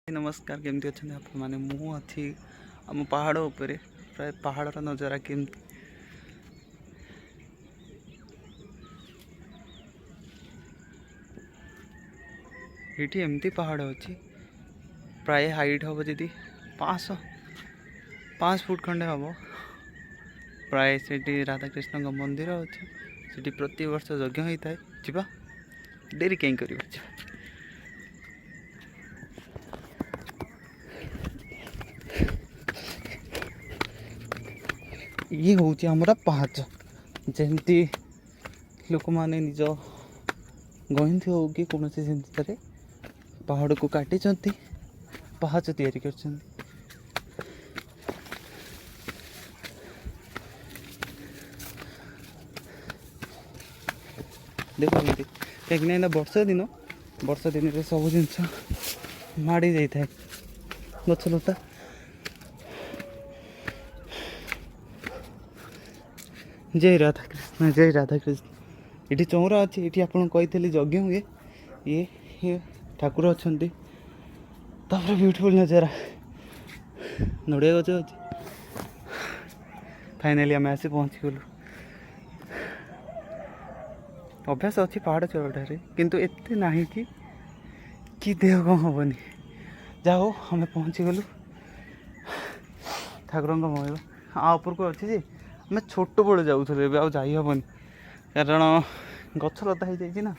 नमस्कार केमती अच्छा आप मैंने मु अच्छी आम पहाड़ उपर प्राय पहाड़ नजारा केमती ये एमती पहाड़ अच्छी प्राय हाइट हम जी 5 फुट खंडे हम प्राय से राधाकृष्ण मंदिर अच्छे से प्रति वर्ष यज्ञ होता है जा डेरी कहीं कर ये हूँ आमर पाहाच जमती लोक मैंने निज गहिंथी हो कि कौन जिन पहाड़ को काटी पाहाच तैयारी कर देखो कहीं वर्षा दिन सब जिनस माड़ी जाए गछलता जय राधा कृष्ण जय राधा कृष्ण ये चौरा अच्छी ये आपको कही यज्ञ हुए ये ठाकुर अच्छा ब्यूटीफुल नजारा नड़िया गच अच्छे फाइनाली आम आसी पहुँची गलु अभ्यास अच्छी पहाड़ चढ़ारे किंतु एते ना कि देह कम हेनी जा हो आम पहुँची गलु ठाकुर महिमा आपर को अच्छी जे आम छोट बड़े जाऊँ हेनी कारण गछलता हो जाए ना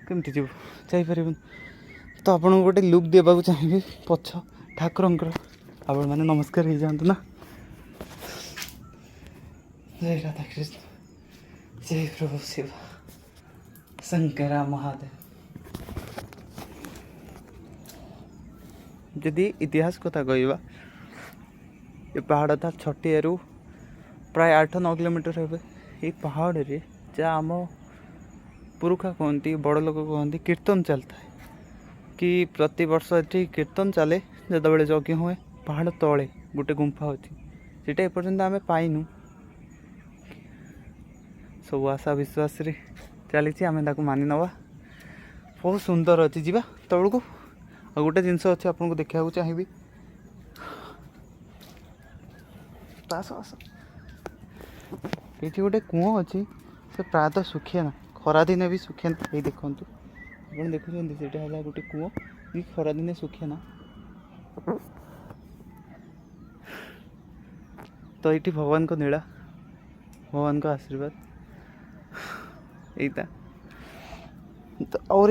केमती जीव जापर तो आप गोटे लुक देवाक चाहिए पछ ठाकुर आप मैंने नमस्कार हो जातु ना जय राधा कृष्ण जय प्रभु शिव शंकरा महादेव जदि इतिहास कथा कहवा ये पहाड़ था छटिया प्राय 8-9 किलोमीटर हे ये पहाड़ रे जहाँ आम पुरुखा कहती बड़ लोक कहती कीर्तन चलता है कि प्रति वर्ष ये कीर्तन चले जो बड़े यज्ञ हुए पहाड़ तले गोटे गुंफा अच्छी सीटा एपर्तंत आम पाइनु सब आशा विश्वास चली आम मानि नवा बहुत सुंदर अच्छी जीवा तौल को आ गोटे जिनस अच्छे आपको देखा चाहिए ये गोटे कूह अच्छी से प्रायतः सुखे ना खरा दिन भी सुखे ना ये देखु आप देखुं है गोटे कूह ये खरा दिन सुखे ना तो ये भगवान को नीला भगवान का आशीर्वाद यहीटा तो और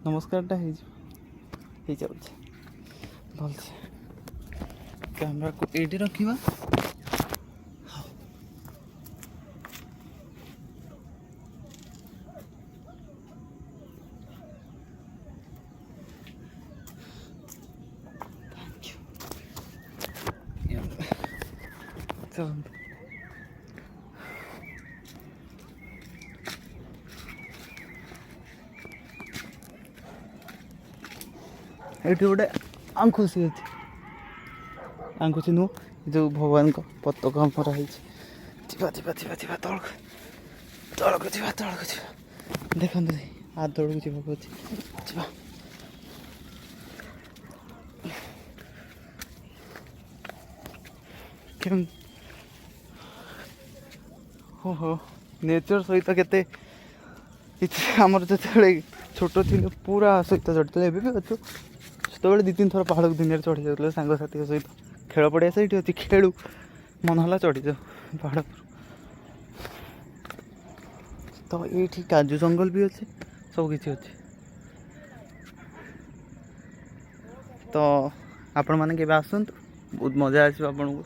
नमस्कार हो जाए भल से कैमरा को ये रखा ये गोटे आंखुशी अच्छी आंखुशी नुह जो भगवान को पताका मरा है तौक देखो आ तौक जावाक अच्छे हो नेचर सहित केते आमर जो छोट थी पूरा सहित चढ़ते भी अच्छु से 2-3 थर पहाड़ को दिन चढ़ी जाते सांगसाथी सहित खेल पड़िया से अच्छी खेलु मन है चढ़ी जाओ पहाड़ पर तो ये काजू जंगल भी अच्छे सब किसी अच्छे तो आपण मैंने आसतु बहुत मजा आसो आपन को।